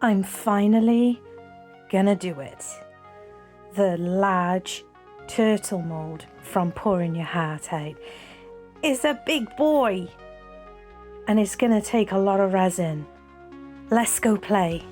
I'm finally gonna do it. The large turtle mould from Pouring Your Heart Out is a big boy and it's gonna take a lot of resin. Let's go play.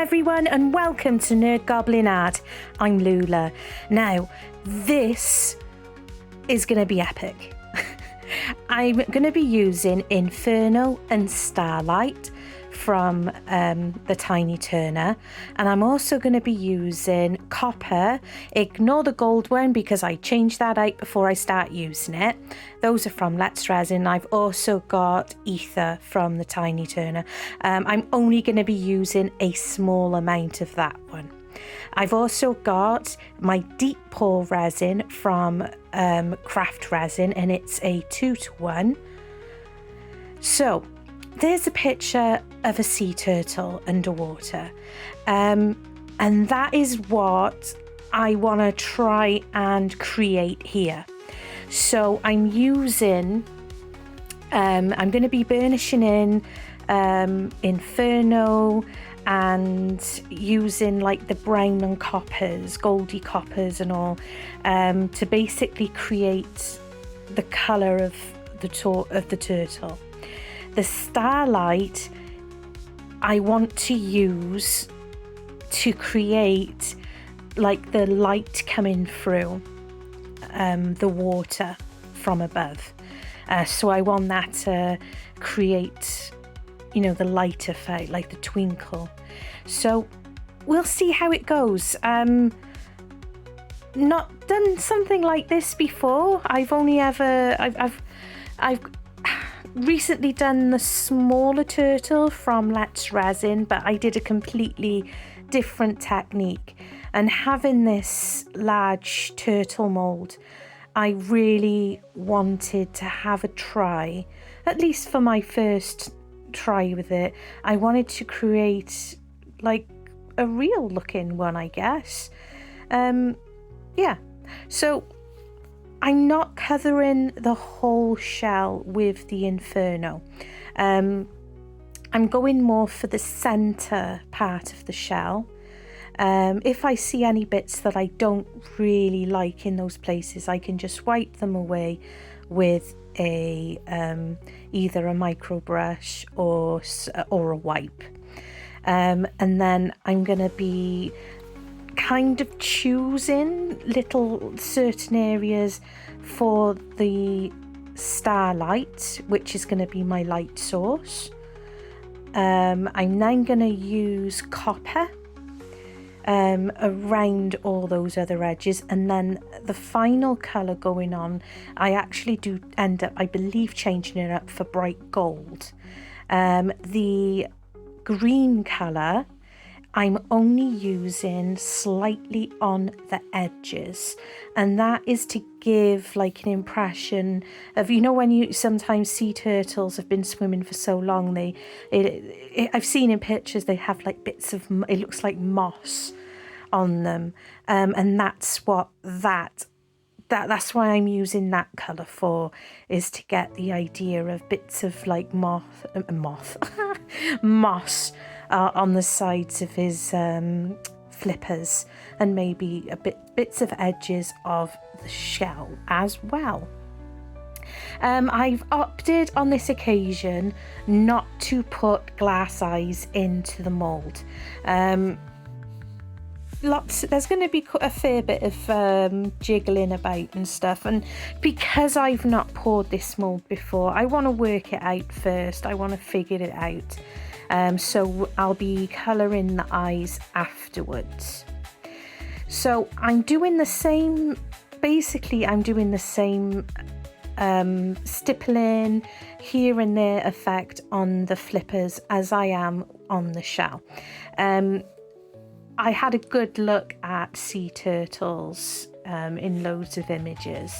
Everyone, and welcome to NerdGoblinart. I'm Lula. Now, this is going to be epic. I'm going to be using Inferno and Starlight from the Tiny Turner, and I'm also going to be using Copper. Ignore the gold one because I changed that out before I start using it. Those are from Let's Resin. I've also got Ether from the Tiny Turner. I'm only going to be using a small amount of that one. I've also got my deep pour resin from Craft Resin, and it's a 2-to-1. So there's a picture of a sea turtle underwater, and that is what I want to try and create here. So I'm using, I'm going to be burnishing in Inferno and using like the brown and coppers, goldy coppers and all, to basically create the colour of the turtle. The Starlight I want to use to create like the light coming through the water from above. So I want that to create, you know, the light effect, like the twinkle. So we'll see how it goes. Not done something like this before. I've recently done the smaller turtle from Let's Resin, but I did a completely different technique. And having this large turtle mould, I really wanted to have a try, at least for my first try with it. I wanted to create like a real looking one, I guess. Yeah, so I'm not covering the whole shell with the Inferno. I'm going more for the center part of the shell. If I see any bits that I don't really like in those places, I can just wipe them away with a either a micro brush or a wipe. And then I'm going to be kind of choosing little certain areas for the Starlight, which is going to be my light source. I'm then going to use Copper around all those other edges, and then the final colour going on, I actually do end up, I believe, changing it up for bright gold. The green colour I'm only using slightly on the edges, and that is to give like an impression of, you know, when you sometimes see turtles have been swimming for so long, I've seen in pictures they have like bits of, it looks like moss on them, and that's what that's why I'm using that colour for, is to get the idea of bits of like moss on the sides of his flippers, and maybe bits of edges of the shell as well. I've opted on this occasion not to put glass eyes into the mould. There's going to be a fair bit of jiggling about and stuff, and because I've not poured this mould before, I want to work it out first. I want to figure it out. So I'll be colouring the eyes afterwards. So I'm doing the same, basically I'm doing the same stippling here and there effect on the flippers as I am on the shell. I had a good look at sea turtles in loads of images,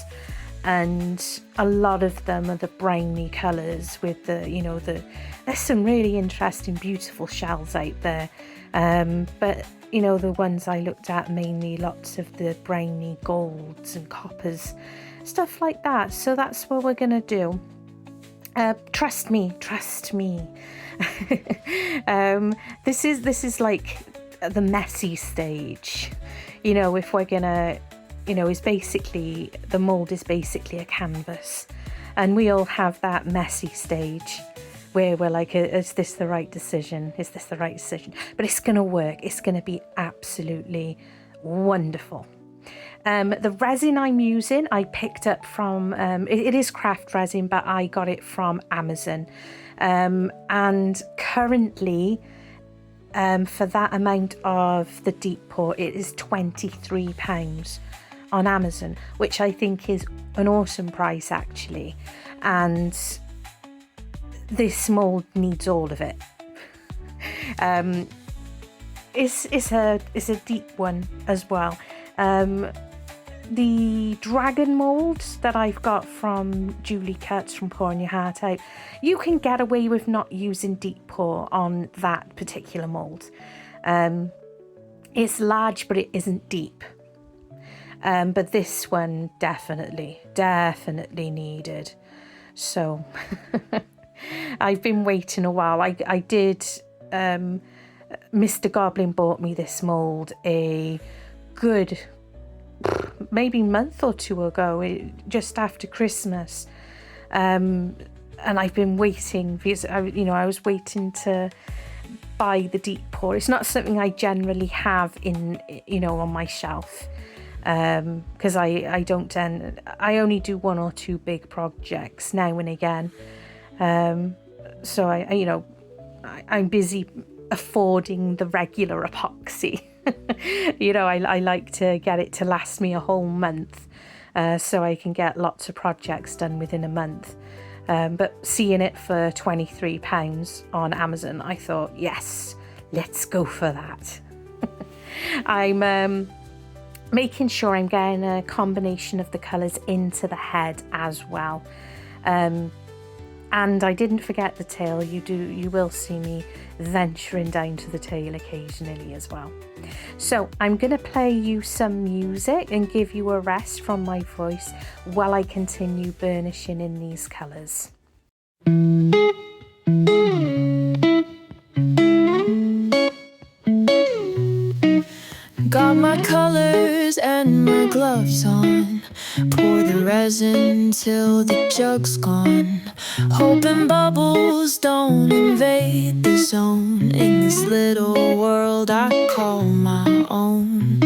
and a lot of them are the browny colours with the, you know, there's some really interesting, beautiful shells out there. But, you know, the ones I looked at, mainly lots of the browny golds and coppers, stuff like that. So that's what we're going to do. Trust me. This is like the messy stage. You know, if we're gonna, you know, is basically, the mould is basically a canvas, and we all have that messy stage where we're like, is this the right decision? Is this the right decision? But it's gonna work. It's gonna be absolutely wonderful. The resin I'm using, I picked up from, it is craft resin, but I got it from Amazon. And currently, for that amount of the deep pour, it is £23 on Amazon, which I think is an awesome price actually. And this mould needs all of it. It's a deep one as well. The dragon mould that I've got from Julie Cuts from Pouring Your Heart Out, you can get away with not using deep pour on that particular mould. It's large, but it isn't deep. But this one definitely needed. So I've been waiting a while. I did, Mr. Goblin bought me this mould a good maybe month or two ago, just after Christmas, and I've been waiting because I was waiting to buy the deep pour. It's not something I generally have in, you know, on my shelf, because I only do one or two big projects now and again, so I'm busy affording the regular epoxy. You know, I like to get it to last me a whole month, so I can get lots of projects done within a month. But seeing it for £23 on Amazon, I thought, yes, let's go for that. I'm making sure I'm getting a combination of the colours into the head as well. And I didn't forget the tail. You will see me venturing down to the tail occasionally as well. So I'm going to play you some music and give you a rest from my voice while I continue burnishing in these colours. Got my colors and my gloves on. Pour the resin till the jug's gone. Hoping bubbles don't invade the zone in this little world I call my own.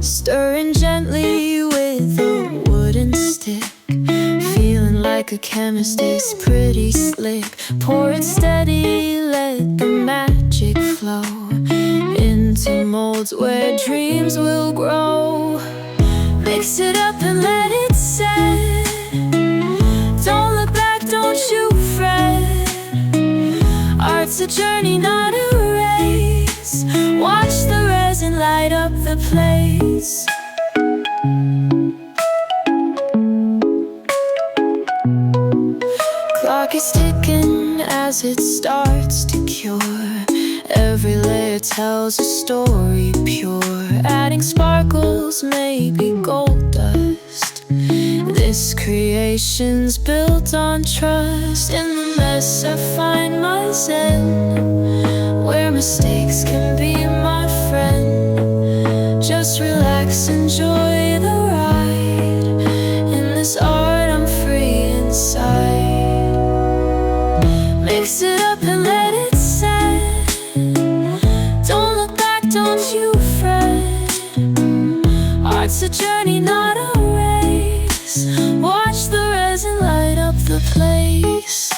Stirring gently with a wooden stick, feeling like a chemist is pretty slick. Pour it steady, let the magic flow into molds where dreams will grow. Mix it up and let it set. Don't look back, don't you fret. Art's a journey, not a race. Watch the resin light up the place. Clock is ticking as it starts to cure. Every layer tells a story pure. Adding sparkles, maybe gold dust. This creation's built on trust. In the mess I find my zen, where mistakes can be my friend. Just relax, enjoy the ride. In this art I'm free inside. Mix it up and let it set. Don't look back, don't you fret. Art's a journey, not a race. Watch the resin light up the place.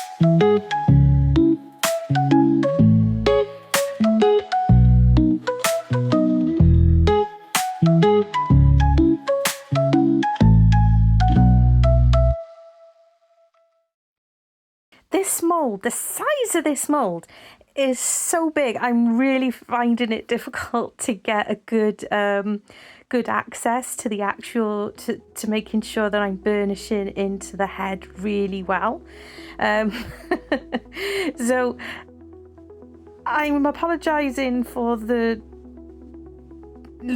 This mould, the size of this mould, is so big. I'm really finding it difficult to get a good access to the actual, to making sure that I'm burnishing into the head really well. So I'm apologising for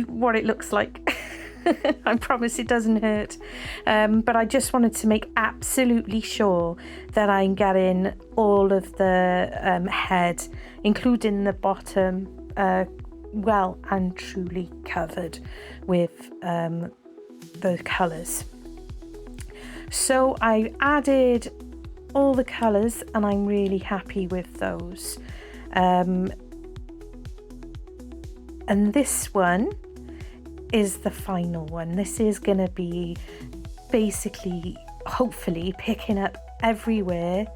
what it looks like. I promise it doesn't hurt, but I just wanted to make absolutely sure that I'm getting all of the head, including the bottom, well and truly covered with the colours. So I added all the colours and I'm really happy with those. And this one is the final one. This is going to be basically, hopefully, picking up everywhere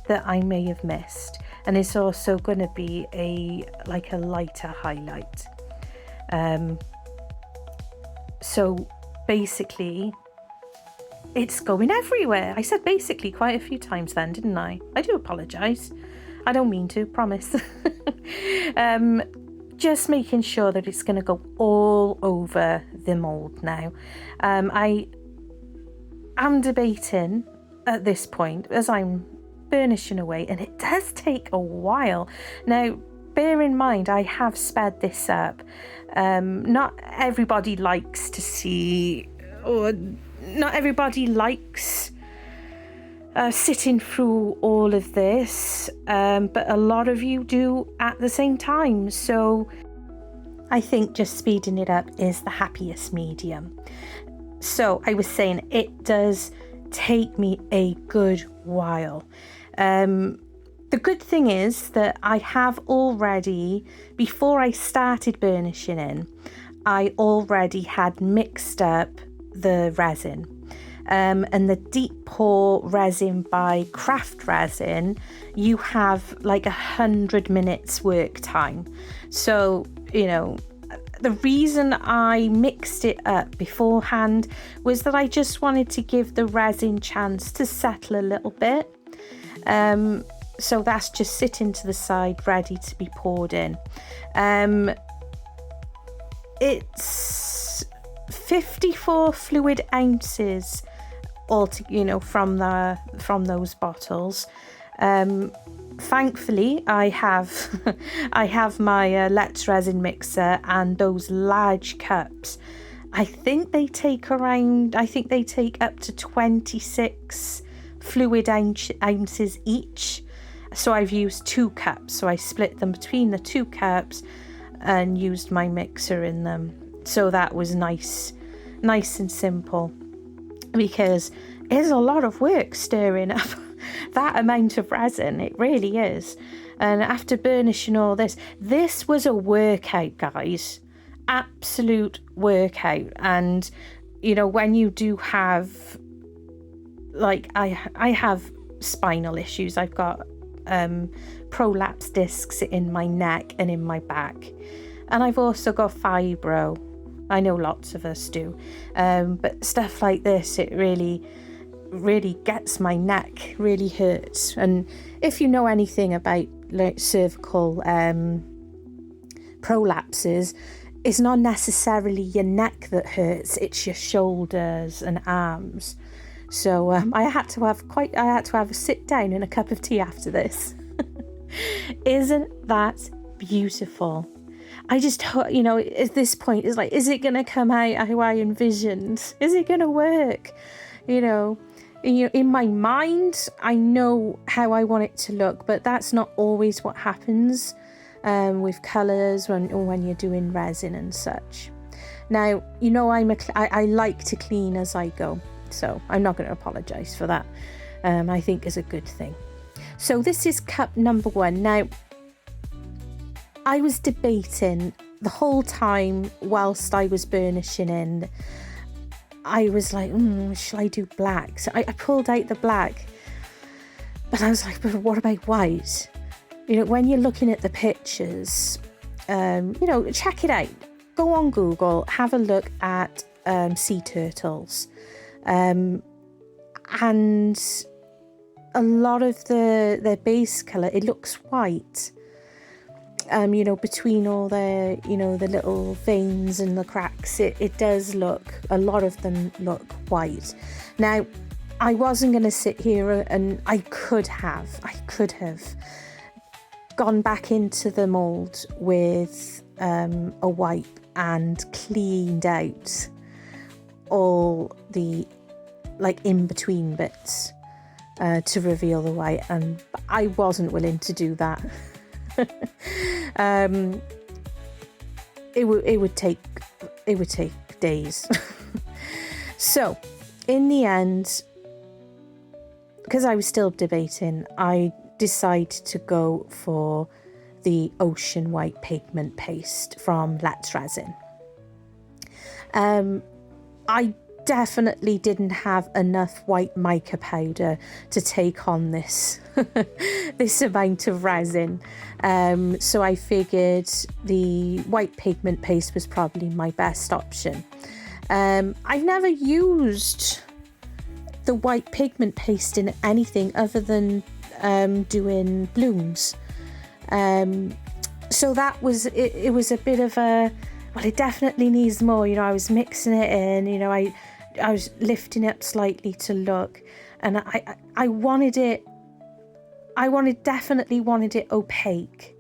that I may have missed, and it's also going to be a lighter highlight. So basically it's going everywhere. I said basically quite a few times then, didn't I? I do apologise. I don't mean to, promise. Just making sure that it's going to go all over the mould now. I am debating at this point as I'm burnishing away, and it does take a while. Now, bear in mind, I have sped this up. Not everybody likes to see, or not everybody likes sitting through all of this, but a lot of you do at the same time. So I think just speeding it up is the happiest medium. So I was saying it does take me a good while. The good thing is that I have already, before I started burnishing in, I already had mixed up the resin. And the deep pour resin by Craft Resin, you have like 100 minutes work time. So, you know, the reason I mixed it up beforehand was that I just wanted to give the resin chance to settle a little bit. So that's just sitting to the side, ready to be poured in. It's 54 fluid ounces from those bottles. Thankfully, I have my Let's Resin mixer and those large cups. I think they take up to 26 fluid ounces each. So I've used 2 cups. So I split them between the 2 cups and used my mixer in them. So that was nice and simple, because it's a lot of work stirring up that amount of resin. It really is. And after burnishing all this was a workout, guys. Absolute workout. And you know, when you do have, like, I have spinal issues. I've got prolapse discs in my neck and in my back, and I've also got fibro. I know lots of us do, but stuff like this, it really gets my neck, really hurts. And if you know anything about like cervical prolapses, it's not necessarily your neck that hurts, it's your shoulders and arms. So I had to have a sit down and a cup of tea after this. Isn't that beautiful? I just, you know, at this point, it's like, is it going to come out how I envisioned? Is it going to work? You know, in my mind, I know how I want it to look, but that's not always what happens with colours when you're doing resin and such. Now, you know, I like to clean as I go, so I'm not going to apologise for that. I think is a good thing. So this is cup number 1. Now, I was debating the whole time whilst I was burnishing in. I was like, shall I do black? So I pulled out the black, but I was like, but what about white? You know, when you're looking at the pictures, you know, check it out. Go on Google, have a look at sea turtles. And a lot of their base colour, it looks white. you know, between all the, you know, the little veins and the cracks, it does look, a lot of them look white. Now, I wasn't going to sit here, and I could have gone back into the mould with a wipe and cleaned out all the like in between bits to reveal the white, and I wasn't willing to do that. It would take days. So in the end, because I was still debating, I decided to go for the ocean white pigment paste from Let's Resin. I definitely didn't have enough white mica powder to take on this this amount of resin, so I figured the white pigment paste was probably my best option. I've never used the white pigment paste in anything other than doing blooms, so that was it was a bit of a, well, it definitely needs more. You know, I was mixing it in, you know, I was lifting it up slightly to look, and I wanted it, definitely wanted it opaque.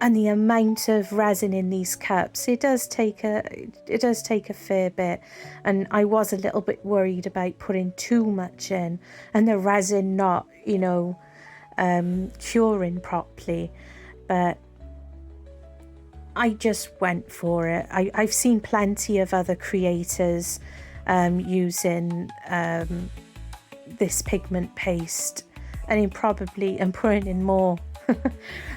And the amount of resin in these cups, it does take a fair bit, and I was a little bit worried about putting too much in and the resin not, you know, curing properly, but I just went for it. I've seen plenty of other creators using this pigment paste, and putting in more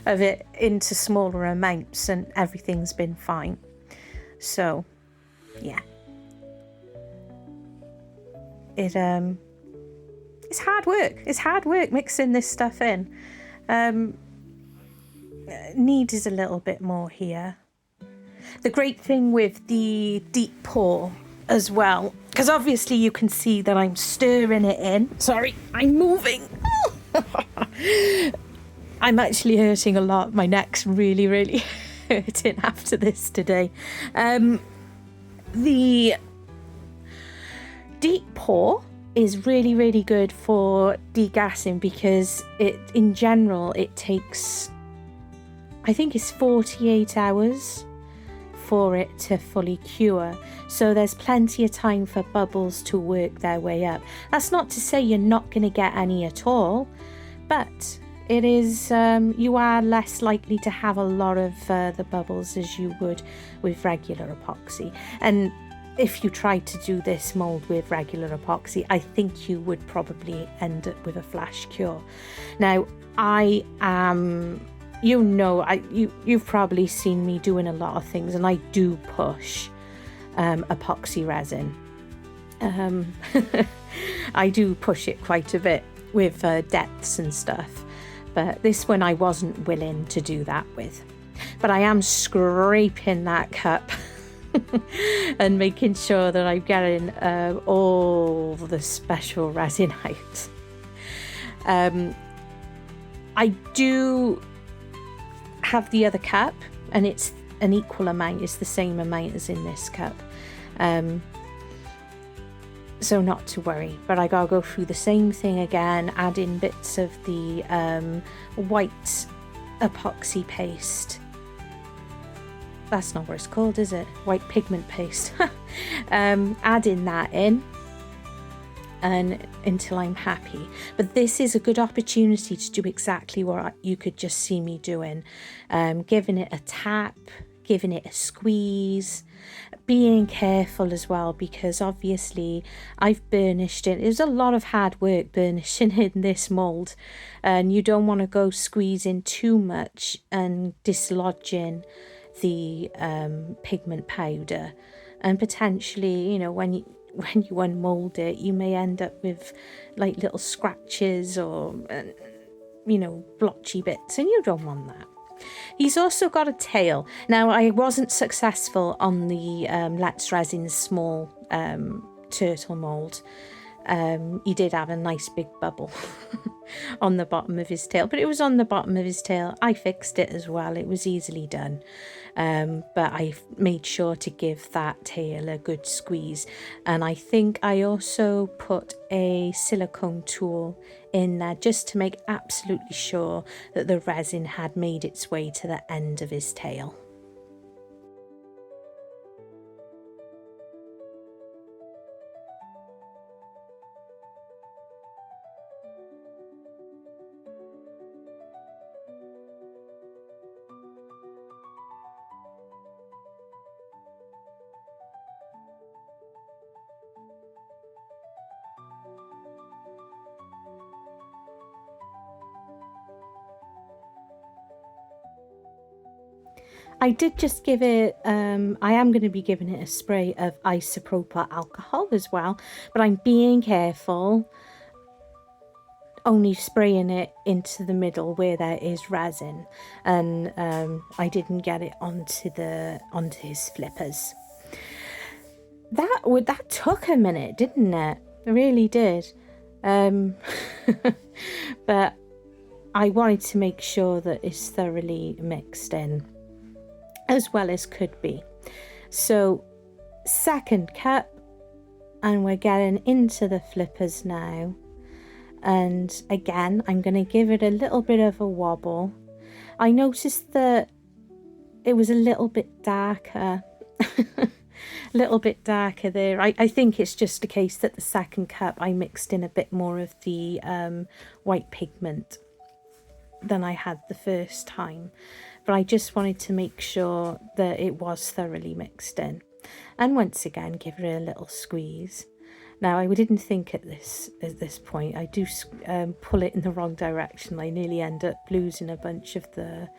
of it into smaller amounts, and everything's been fine. So yeah, it's hard work. It's hard work mixing this stuff in. Needed a little bit more here. The great thing with the deep pour as well, because obviously you can see that I'm stirring it in. Sorry, I'm moving. I'm actually hurting a lot. My neck's really, really hurting after this today. The deep pour is really, really good for degassing, because in general it takes, I think it's 48 hours for it to fully cure. So there's plenty of time for bubbles to work their way up. That's not to say you're not going to get any at all, but it is, you are less likely to have a lot of the bubbles as you would with regular epoxy. And if you tried to do this mould with regular epoxy, I think you would probably end up with a flash cure. Now, I am, you know, you've probably seen me doing a lot of things, and I do push epoxy resin. I do push it quite a bit with depths and stuff, but this one I wasn't willing to do that with. But I am scraping that cup and making sure that I'm getting all the special resin out. I do have the other cup, and it's an equal amount, it's the same amount as in this cup, so not to worry. But I gotta go through the same thing again, add in bits of the white epoxy paste. That's not what it's called, is it? White pigment paste. Adding that in, and until I'm happy. But this is a good opportunity to do exactly what you could just see me doing, giving it a tap, giving it a squeeze, being careful as well, because obviously I've burnished it. It was a lot of hard work burnishing in this mould, and you don't want to go squeezing too much and dislodging the pigment powder, and potentially, you know, when you unmold it, you may end up with like little scratches or you know, blotchy bits, and you don't want that. He's also got a tail. Now, I wasn't successful on the Let's Resin small turtle mould. He did have a nice big bubble. on the bottom of his tail, but it was on the bottom of his tail. I fixed it as well. It was easily done. But I made sure to give that tail a good squeeze, and I think I also put a silicone tool in there just to make absolutely sure that the resin had made its way to the end of his tail. I did just give it, I am going to be giving it a spray of isopropyl alcohol as well, but I'm being careful, only spraying it into the middle where there is resin, and I didn't get it onto his flippers. That took a minute, didn't it? It really did. But I wanted to make sure that it's thoroughly mixed in, as well as could be. So second cup, and we're getting into the flippers now, and again I'm going to give it a little bit of a wobble. I noticed that it was a little bit darker a little bit darker there. I think it's just a case that the second cup I mixed in a bit more of the white pigment than I had the first time, but I just wanted to make sure that it was thoroughly mixed in, and once again give it a little squeeze. Now I didn't think at this point I do pull it in the wrong direction. I nearly end up losing a bunch of the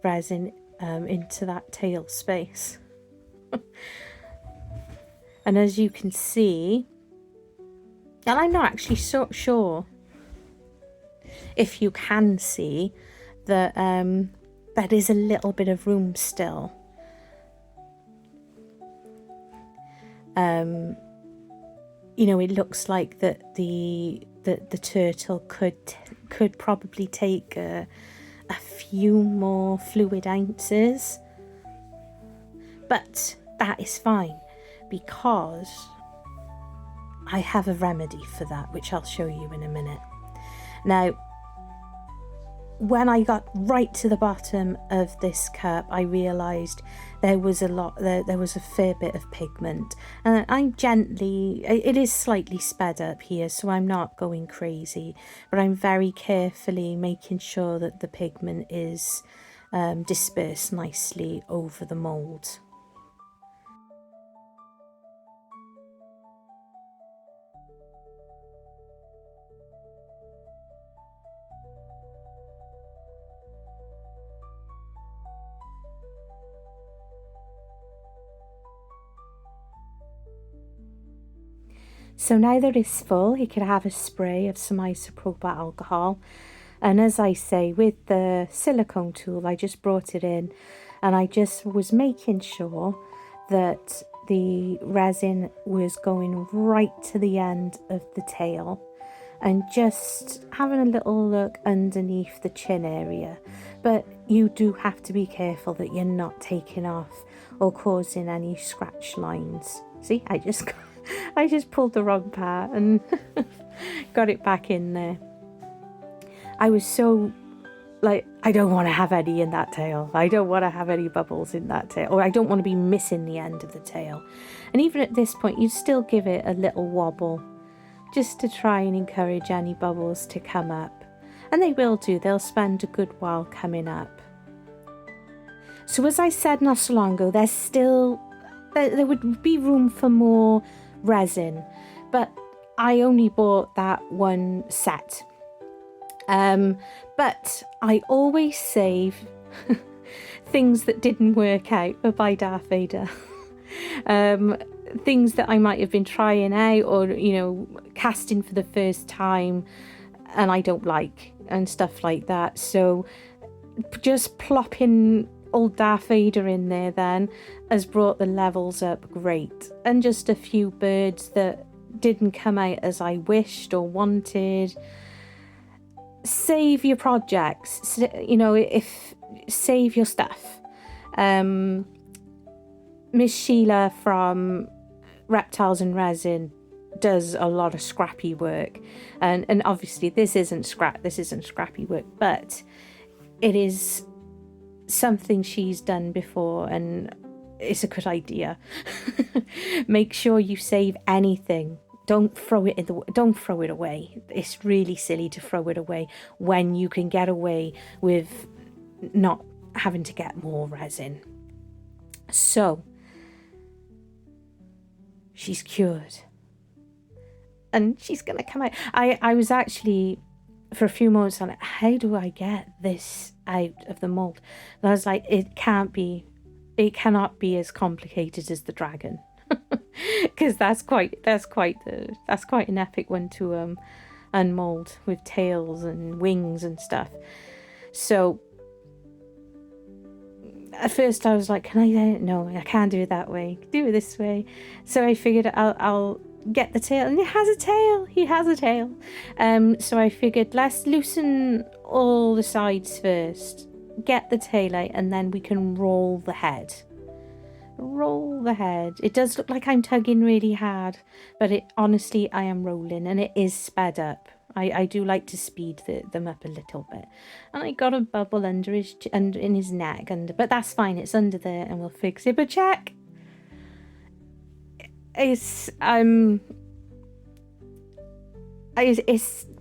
resin into that tail space. And as you can see, and I'm not actually so sure if you can see that there is a little bit of room still. You know, it looks like that the turtle could probably take a few more fluid ounces, but that is fine because I have a remedy for that, which I'll show you in a minute. Now, when I got right to the bottom of this cup, I realised there was a fair bit of pigment, and it is slightly sped up here, so I'm not going crazy, but I'm very carefully making sure that the pigment is dispersed nicely over the mould. So now that it's full, you could have a spray of some isopropyl alcohol. And as I say, with the silicone tool, I just brought it in and I just was making sure that the resin was going right to the end of the tail, and just having a little look underneath the chin area. But you do have to be careful that you're not taking off or causing any scratch lines. See, I just pulled the wrong part and got it back in there. I was so like, I don't want to have any in that tail. I don't want to have any bubbles in that tail, or I don't want to be missing the end of the tail. And even at this point, you still give it a little wobble just to try and encourage any bubbles to come up. And they will do. They'll spend a good while coming up. So as I said not so long ago, there would be room for more resin, but I only bought that one set. But I always save things that didn't work out for by Darth Vader. Things that I might have been trying out, or casting for the first time and I don't like, and stuff like that. So just plopping old Darth Vader in there then has brought the levels up great. And just a few birds that didn't come out as I wished or wanted, save your projects, you know, save your stuff. Miss Sheila from Reptiles and Resin does a lot of scrappy work, and obviously this isn't scrappy work, but it is something she's done before, and it's a good idea. Make sure you save anything. Don't throw it away. It's really silly to throw it away when you can get away with not having to get more resin. So she's cured, and she's gonna come out. I was actually for a few moments on it, how do I get this out of the mold? And I was like, it cannot be as complicated as the dragon, because that's quite an epic one to unmold, with tails and wings and stuff. So at first I was like, no, I can't do it that way, do it this way. So I figured I'll get the tail, and he has a tail. So I figured, let's loosen all the sides first, get the tail out, and then we can roll the head. It does look like I'm tugging really hard, but honestly I am rolling, and it is sped up. I do like to speed them up a little bit. And I got a bubble in his neck, but that's fine, it's under there and we'll fix it. But check, it's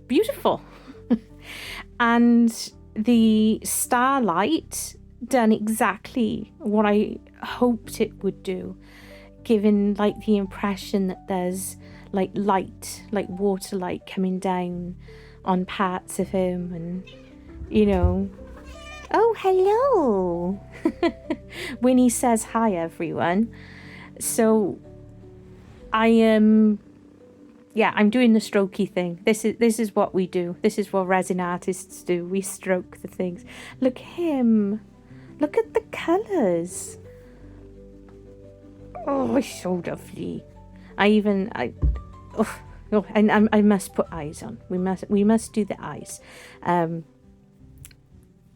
beautiful. And the starlight done exactly what I hoped it would do, giving like the impression that there's like light, like water light coming down on parts of him, and you know, oh hello. Winnie says hi everyone. So I am I'm doing the strokey thing. This is what we do. This is what resin artists do. We stroke the things. Look at him. Look at the colours. Oh, it's so lovely. I must put eyes on. We must do the eyes.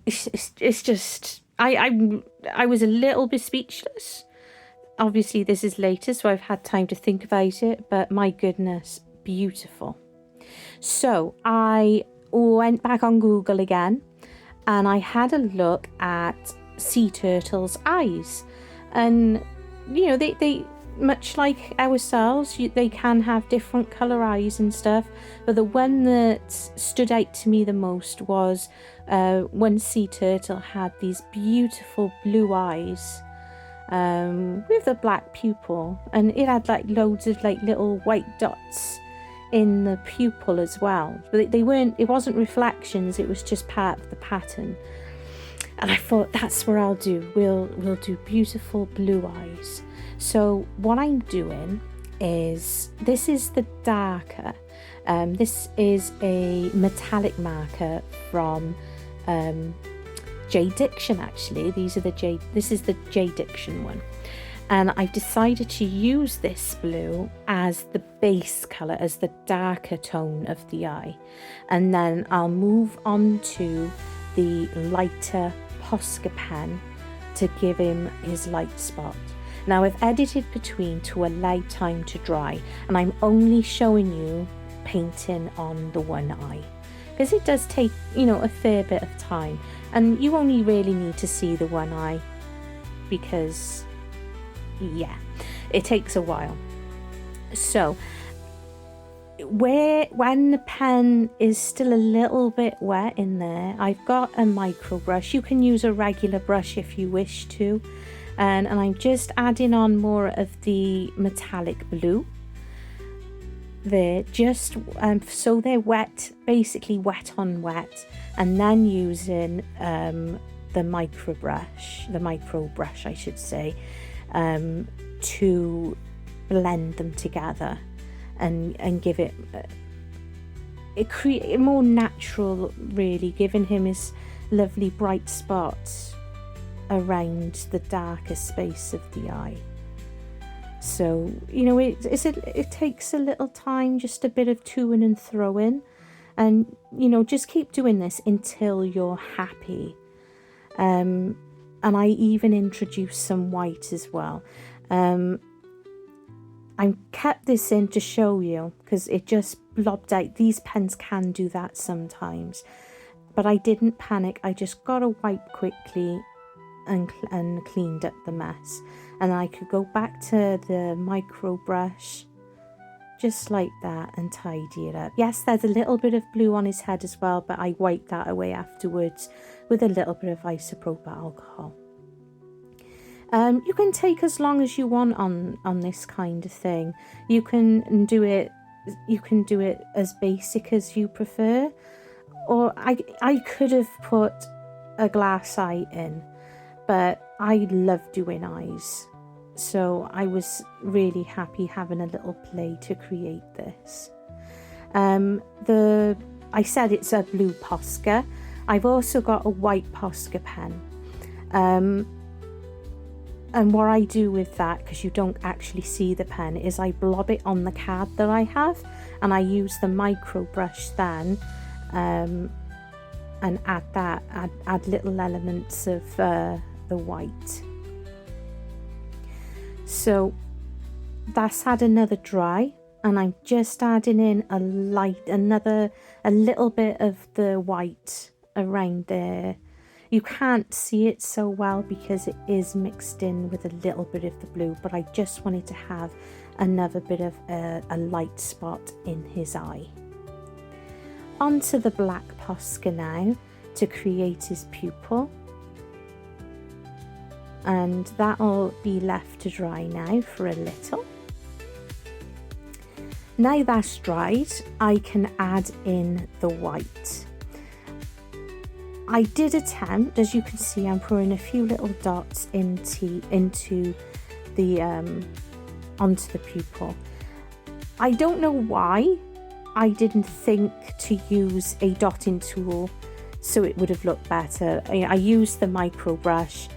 It's just I was a little bit speechless. Obviously this is later, so I've had time to think about it, but my goodness, beautiful. So I went back on Google again, and I had a look at sea turtles' eyes, and you know, they much like ourselves, they can have different colour eyes and stuff, but the one that stood out to me the most was one sea turtle had these beautiful blue eyes with a black pupil, and it had like loads of like little white dots in the pupil as well, but it wasn't reflections, it was just part of the pattern. And I thought, that's what I'll do. We'll do beautiful blue eyes. So what I'm doing is, this is the darker. This is a metallic marker from JDiction actually. This is the JDiction one. And I've decided to use this blue as the base colour, as the darker tone of the eye. And then I'll move on to the lighter Posca pen to give him his light spot. Now I've edited between to allow time to dry, and I'm only showing you painting on the one eye, because it does take, you know, a fair bit of time, and you only really need to see the one eye because it takes a while. So when the pen is still a little bit wet in there, I've got a micro brush. You can use a regular brush if you wish to, and I'm just adding on more of the metallic blue there, just so they're wet, basically wet on wet, and then using the micro brush I should say, to blend them together and give it create more natural, really, giving him his lovely bright spots around the darker space of the eye. So, you know, it takes a little time, just a bit of toing and throwing, And, you know, just keep doing this until you're happy. And I even introduced some white as well. I kept this in to show you because it just blobbed out. These pens can do that sometimes. But I didn't panic. I just got a wipe quickly and cleaned up the mess. And I could go back to the micro brush just like that and tidy it up. Yes, there's a little bit of blue on his head as well, but I wiped that away afterwards with a little bit of isopropyl alcohol. You can take as long as you want on this kind of thing. You can do it as basic as you prefer, or I could have put a glass eye in, but I love doing eyes, so I was really happy having a little play to create this. I said it's a blue Posca. I've also got a white Posca pen. And what I do with that, because you don't actually see the pen, is I blob it on the card that I have, and I use the micro brush then, and add little elements of the white. So that's had another dry, and I'm just adding in a little bit of the white around there. You can't see it so well because it is mixed in with a little bit of the blue, but I just wanted to have another bit of a light spot in his eye. Onto the black Posca now to create his pupil. And that'll be left to dry now for a little. Now that's dried, I can add in the white. I did attempt, as you can see, I'm pouring a few little dots onto the pupil. I don't know why I didn't think to use a dotting tool so it would have looked better. I used the micro brush,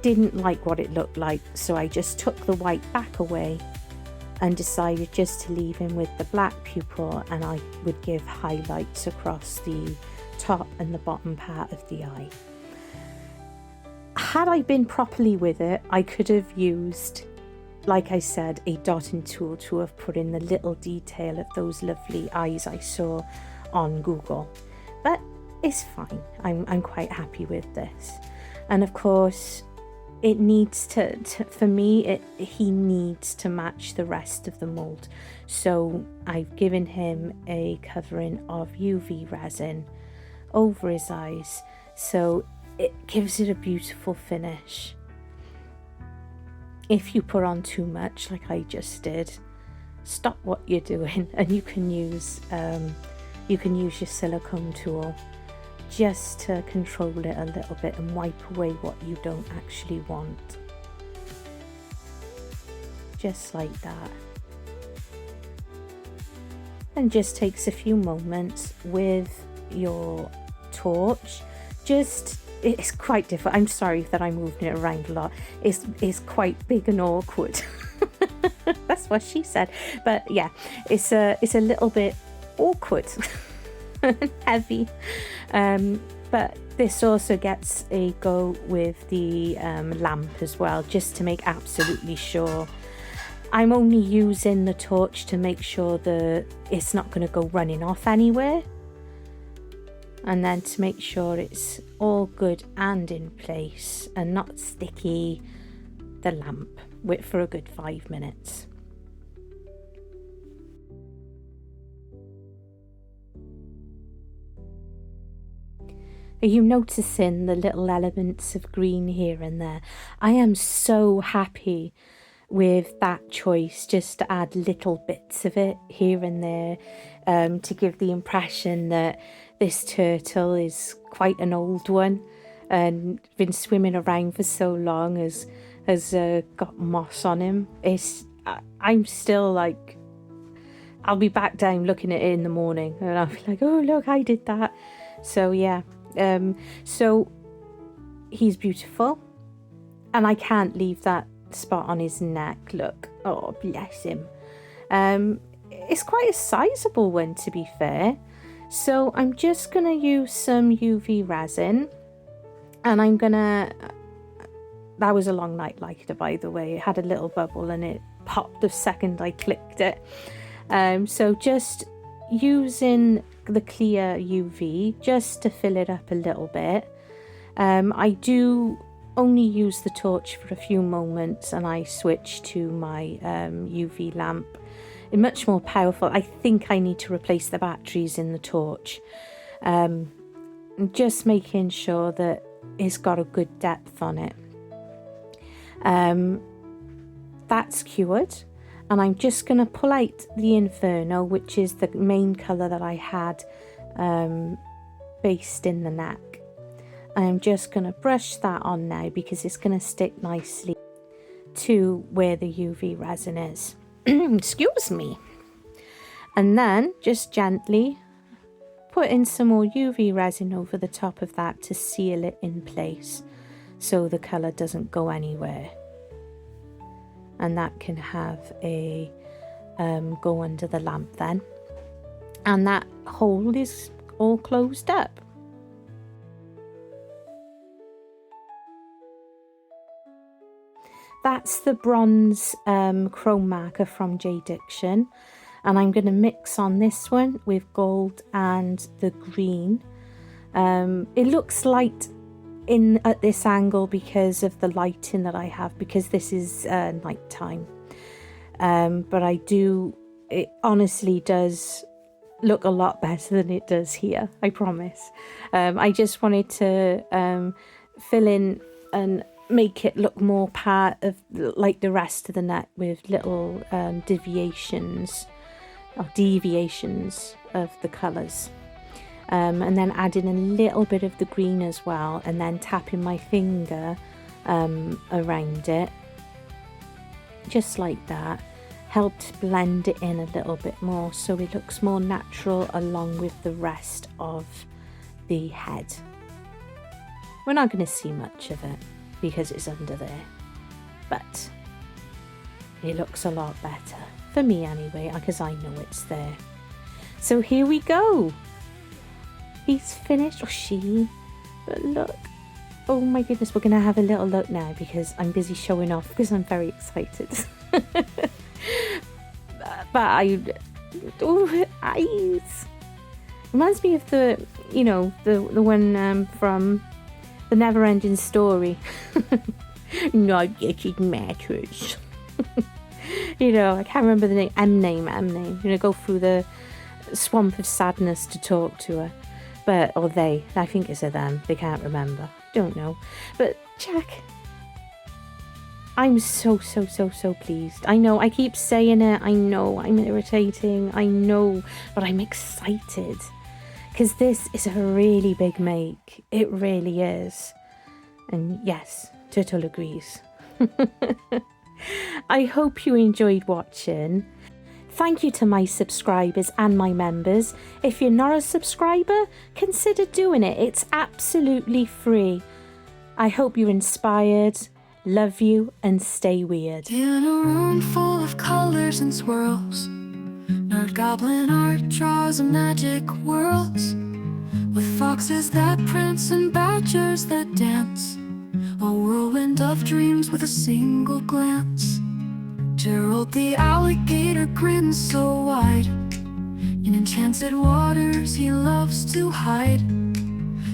didn't like what it looked like, so I just took the white back away and decided just to leave him with the black pupil, and I would give highlights across the top and the bottom part of the eye. Had I been properly with it, I could have used, like I said, a dotting tool to have put in the little detail of those lovely eyes I saw on Google, but it's fine. I'm quite happy with this. And of course it needs to for me, he needs to match the rest of the mould, so I've given him a covering of UV resin over his eyes, so it gives it a beautiful finish. If you put on too much like I just did, stop what you're doing, and you can use your silicone tool just to control it a little bit and wipe away what you don't actually want, just like that. And just takes a few moments with your torch. It's quite different. I'm sorry that I'm moving it around a lot. It's quite big and awkward. That's what she said. But yeah, it's a little bit awkward and heavy. But this also gets a go with the lamp as well, just to make absolutely sure. I'm only using the torch to make sure that it's not going to go running off anywhere, and then to make sure it's all good and in place and not sticky the lamp for a good 5 minutes. Are you noticing the little elements of green here and there? I am so happy with that choice, just to add little bits of it here and there, to give the impression that this turtle is quite an old one and been swimming around for so long, has got moss on him. I'm still like, I'll be back down looking at it in the morning and I'll be like, oh look, I did that. So yeah, so he's beautiful, and I can't leave that spot on his neck. Look, oh bless him. It's quite a sizable one, to be fair. So I'm just going to use some UV resin, and I'm going to, that was a long night lighter, by the way. It had a little bubble and it popped the second I clicked it. So just using the clear UV just to fill it up a little bit. I do only use the torch for a few moments and I switch to my UV lamp. It's much more powerful. I think I need to replace the batteries in the torch. Just making sure that it's got a good depth on it. That's cured, and I'm just going to pull out the Inferno, which is the main colour that I had based in the neck. I'm just going to brush that on now because it's going to stick nicely to where the UV resin is. Excuse me. And then just gently put in some more UV resin over the top of that to seal it in place so the colour doesn't go anywhere. And that can have a go under the lamp then. And that hole is all closed up. That's the bronze chrome marker from JDiction, and I'm going to mix on this one with gold and the green. It looks light at this angle because of the lighting that I have, because this is night time. But it honestly does look a lot better than it does here, I promise. I just wanted to fill in and make it look more part of like the rest of the neck with little deviations of the colours. And then adding a little bit of the green as well, and then tapping my finger around it, just like that, helped blend it in a little bit more so it looks more natural along with the rest of the head. We're not going to see much of it because it's under there, but it looks a lot better for me anyway, because I know it's there. So here we go. He's finished, or she, but look, oh my goodness, we're gonna have a little look now because I'm busy showing off because I'm very excited. But eyes reminds me of the one from the Never Ending Story. Not getting matters. I can't remember the name. M name. Go through the swamp of sadness to talk to her. Or they, I think it's a them, they can't remember, don't know. But Jack, I'm so pleased. I know I keep saying it, I know I'm irritating, I know, but I'm excited because this is a really big make. It really is. And yes, Turtle agrees. I hope you enjoyed watching. Thank you to my subscribers and my members. If you're not a subscriber, consider doing it. It's absolutely free. I hope you're inspired. Love you and stay weird. In a room full of colors and swirls, Nerd Goblin art draws a magic worlds, with foxes that prance and badgers that dance, a whirlwind of dreams with a single glance. Gerald the alligator grins so wide, in enchanted waters he loves to hide.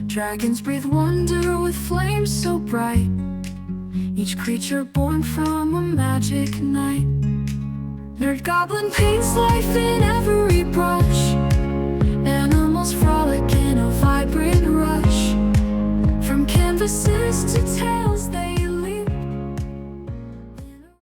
Dragons breathe wonder with flames so bright, each creature born from a magic night. Nerd Goblin paints life in every brush, animals frolic in a vibrant rush, from canvases to tales